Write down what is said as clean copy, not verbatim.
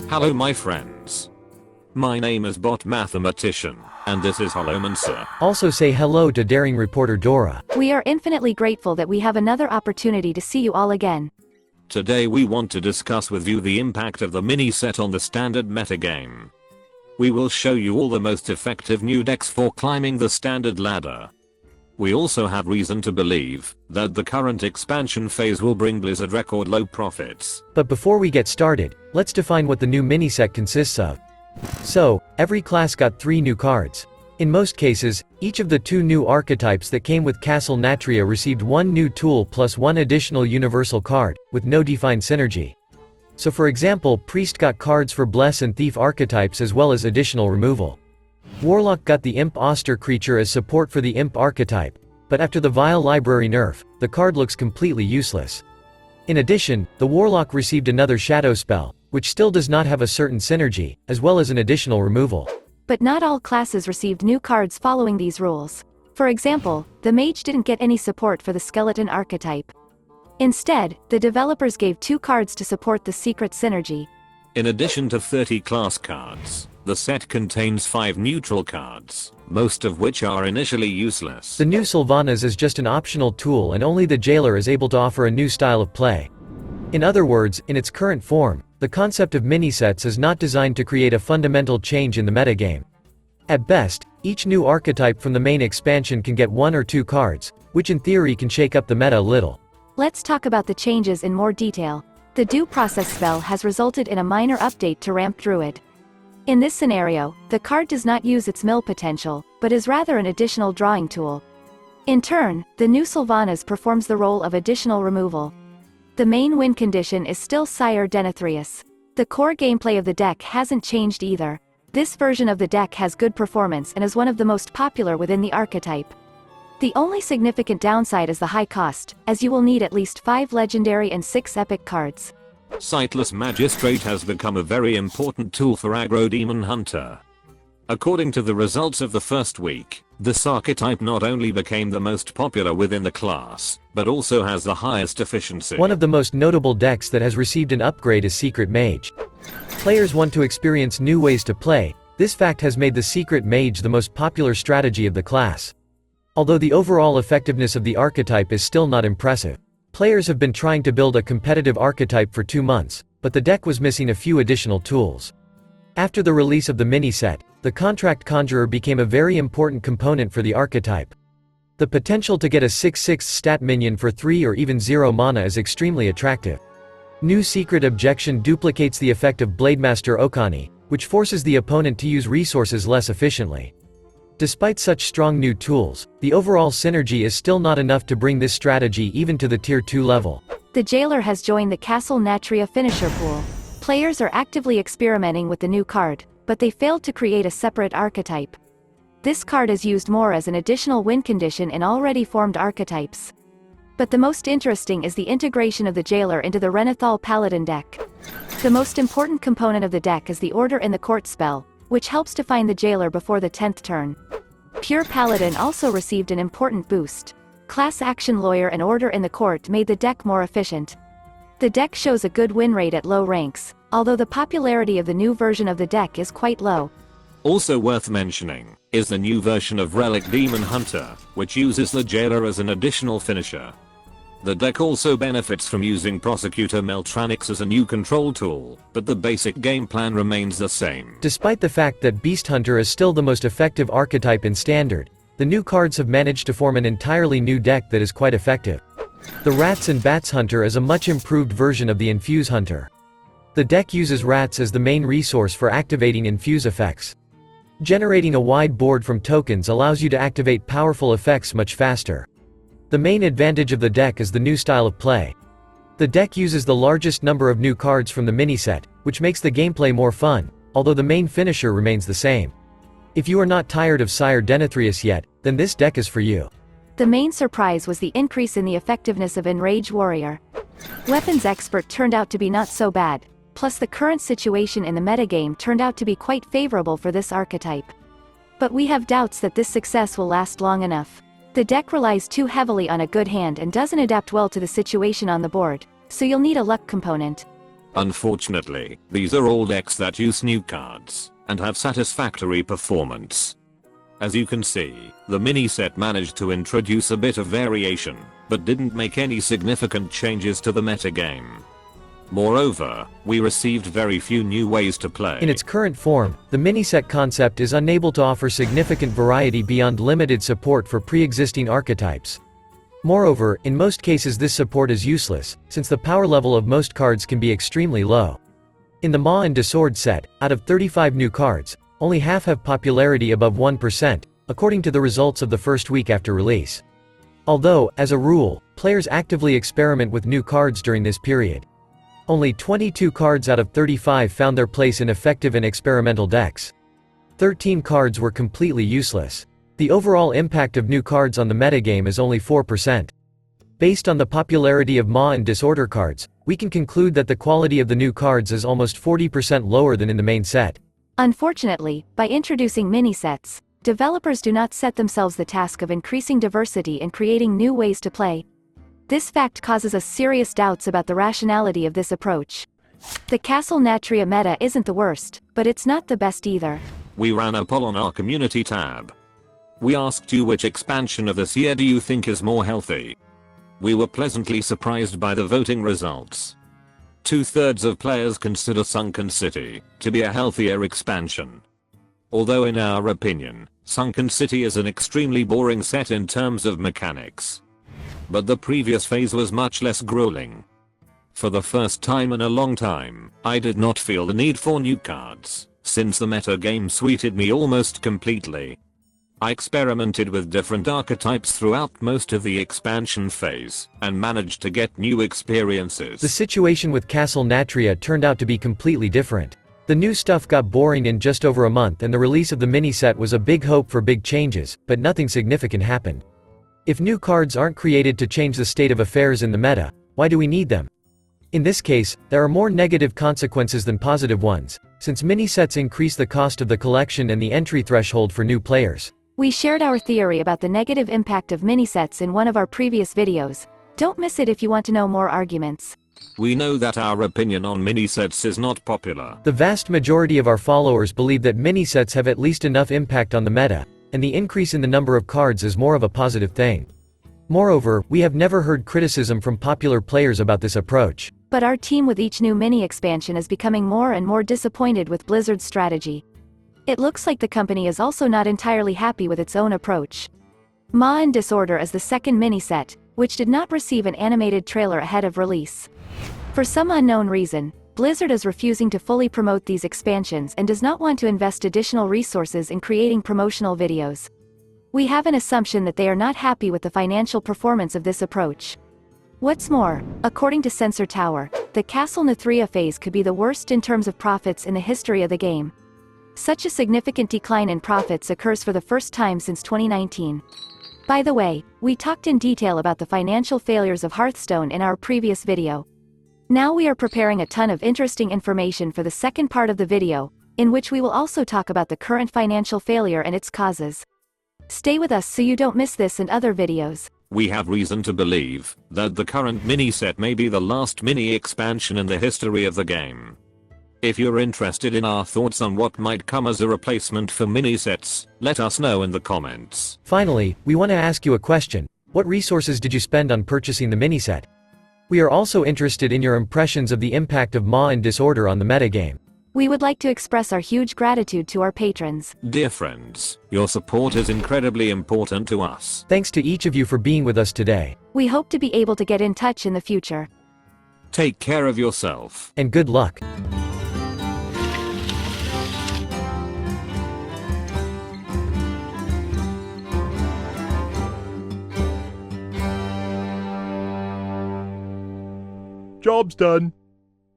Hello my friends. My name is Bot Mathematician, and this is Holomancer. Also say hello to daring reporter Dora. We are infinitely grateful that we have another opportunity to see you all again. Today we want to discuss with you the impact of the mini set on the standard metagame. We will show you all the most effective new decks for climbing the standard ladder. We also have reason to believe that the current expansion phase will bring Blizzard record low profits. But before we get started, let's define what the new mini set consists of. So, every class got 3 new cards. In most cases, each of the 2 new archetypes that came with Castle Natria received 1 new tool plus 1 additional universal card, with no defined synergy. So for example, Priest got cards for Bless and Thief archetypes as well as additional removal. Warlock got the Imp Auster creature as support for the Imp archetype, but after the Vile Library nerf, the card looks completely useless. In addition, the Warlock received another Shadow spell, which still does not have a certain synergy, as well as an additional removal. But not all classes received new cards following these rules. For example, the Mage didn't get any support for the Skeleton archetype. Instead, the developers gave 2 cards to support the secret synergy. In addition to 30 class cards, the set contains 5 neutral cards, most of which are initially useless. The new Sylvanas is just an optional tool and only the Jailer is able to offer a new style of play. In other words, in its current form, the concept of mini-sets is not designed to create a fundamental change in the metagame. At best, each new archetype from the main expansion can get 1 or 2 cards, which in theory can shake up the meta a little. Let's talk about the changes in more detail. The Due Process spell has resulted in a minor update to Ramp Druid. In this scenario, the card does not use its mill potential, but is rather an additional drawing tool. In turn, the new Sylvanas performs the role of additional removal. The main win condition is still Sire Denethrius. The core gameplay of the deck hasn't changed either. This version of the deck has good performance and is one of the most popular within the archetype. The only significant downside is the high cost, as you will need at least 5 legendary and 6 epic cards. Sightless Magistrate has become a very important tool for Aggro Demon Hunter. According to the results of the first week, this archetype not only became the most popular within the class, but also has the highest efficiency. One of the most notable decks that has received an upgrade is Secret Mage. Players want to experience new ways to play. This fact has made the Secret Mage the most popular strategy of the class. Although the overall effectiveness of the archetype is still not impressive. Players have been trying to build a competitive archetype for 2 months, but the deck was missing a few additional tools. After the release of the mini-set, the Contract Conjurer became a very important component for the archetype. The potential to get a 6/6 stat minion for 3 or even 0 mana is extremely attractive. New Secret Objection duplicates the effect of Blademaster Okani, which forces the opponent to use resources less efficiently. Despite such strong new tools, the overall synergy is still not enough to bring this strategy even to the Tier 2 level. The Jailer has joined the Castle Natria finisher pool. Players are actively experimenting with the new card, but they failed to create a separate archetype. This card is used more as an additional win condition in already formed archetypes. But the most interesting is the integration of the Jailer into the Relic Paladin deck. The most important component of the deck is the Order in the Court spell, which helps to find the Jailer before the 10th turn. Pure Paladin also received an important boost. Class Action Lawyer and Order in the Court made the deck more efficient. The deck shows a good win rate at low ranks, although the popularity of the new version of the deck is quite low. Also worth mentioning is the new version of Relic Demon Hunter, which uses the Jailer as an additional finisher. The deck also benefits from using Prosecutor Meltranix as a new control tool, but the basic game plan remains the same. Despite the fact that Beast Hunter is still the most effective archetype in Standard, the new cards have managed to form an entirely new deck that is quite effective. The Rats and Bats Hunter is a much improved version of the Infuse Hunter. The deck uses rats as the main resource for activating infuse effects. Generating a wide board from tokens allows you to activate powerful effects much faster. The main advantage of the deck is the new style of play. The deck uses the largest number of new cards from the mini-set, which makes the gameplay more fun, although the main finisher remains the same. If you are not tired of Sire Denethrius yet, then this deck is for you. The main surprise was the increase in the effectiveness of Enraged Warrior. Weapons Expert turned out to be not so bad, plus the current situation in the metagame turned out to be quite favorable for this archetype. But we have doubts that this success will last long enough. The deck relies too heavily on a good hand and doesn't adapt well to the situation on the board, so you'll need a luck component. Unfortunately, these are all decks that use new cards and have satisfactory performance. As you can see, the mini set managed to introduce a bit of variation, but didn't make any significant changes to the metagame. Moreover, we received very few new ways to play. In its current form, the mini-set concept is unable to offer significant variety beyond limited support for pre-existing archetypes. Moreover, in most cases this support is useless, since the power level of most cards can be extremely low. In the Maw and Disord set, out of 35 new cards, only half have popularity above 1%, according to the results of the first week after release. Although, as a rule, players actively experiment with new cards during this period. Only 22 cards out of 35 found their place in effective and experimental decks. 13 cards were completely useless. The overall impact of new cards on the metagame is only 4%. Based on the popularity of Maw and Disorder cards, we can conclude that the quality of the new cards is almost 40% lower than in the main set. Unfortunately, by introducing mini-sets, developers do not set themselves the task of increasing diversity and creating new ways to play. This fact causes us serious doubts about the rationality of this approach. The Castle Natria meta isn't the worst, but it's not the best either. We ran a poll on our community tab. We asked you which expansion of this year do you think is more healthy. We were pleasantly surprised by the voting results. 2/3 of players consider Sunken City to be a healthier expansion. Although in our opinion, Sunken City is an extremely boring set in terms of mechanics. But the previous phase was much less grueling. For the first time in a long time, I did not feel the need for new cards, since the metagame suited me almost completely. I experimented with different archetypes throughout most of the expansion phase, and managed to get new experiences. The situation with Castle Natria turned out to be completely different. The new stuff got boring in just over a month, and the release of the mini-set was a big hope for big changes, but nothing significant happened. If new cards aren't created to change the state of affairs in the meta, why do we need them? In this case, there are more negative consequences than positive ones, since mini-sets increase the cost of the collection and the entry threshold for new players. We shared our theory about the negative impact of mini-sets in one of our previous videos. Don't miss it if you want to know more arguments. We know that our opinion on mini-sets is not popular. The vast majority of our followers believe that mini-sets have at least enough impact on the meta, and the increase in the number of cards is more of a positive thing. Moreover, we have never heard criticism from popular players about this approach. But our team with each new mini-expansion is becoming more and more disappointed with Blizzard's strategy. It looks like the company is also not entirely happy with its own approach. Maw and Disorder is the second mini-set, which did not receive an animated trailer ahead of release. For some unknown reason, Blizzard is refusing to fully promote these expansions and does not want to invest additional resources in creating promotional videos. We have an assumption that they are not happy with the financial performance of this approach. What's more, according to Sensor Tower, the Castle Natria phase could be the worst in terms of profits in the history of the game. Such a significant decline in profits occurs for the first time since 2019. By the way, we talked in detail about the financial failures of Hearthstone in our previous video. Now we are preparing a ton of interesting information for the second part of the video, in which we will also talk about the current financial failure and its causes. Stay with us so you don't miss this and other videos. We have reason to believe that the current mini-set may be the last mini-expansion in the history of the game. If you're interested in our thoughts on what might come as a replacement for mini-sets, let us know in the comments. Finally, we want to ask you a question. What resources did you spend on purchasing the mini-set? We are also interested in your impressions of the impact of Maw and Disorder on the metagame. We would like to express our huge gratitude to our patrons. Dear friends, your support is incredibly important to us. Thanks to each of you for being with us today. We hope to be able to get in touch in the future. Take care of yourself. And good luck. Job's done.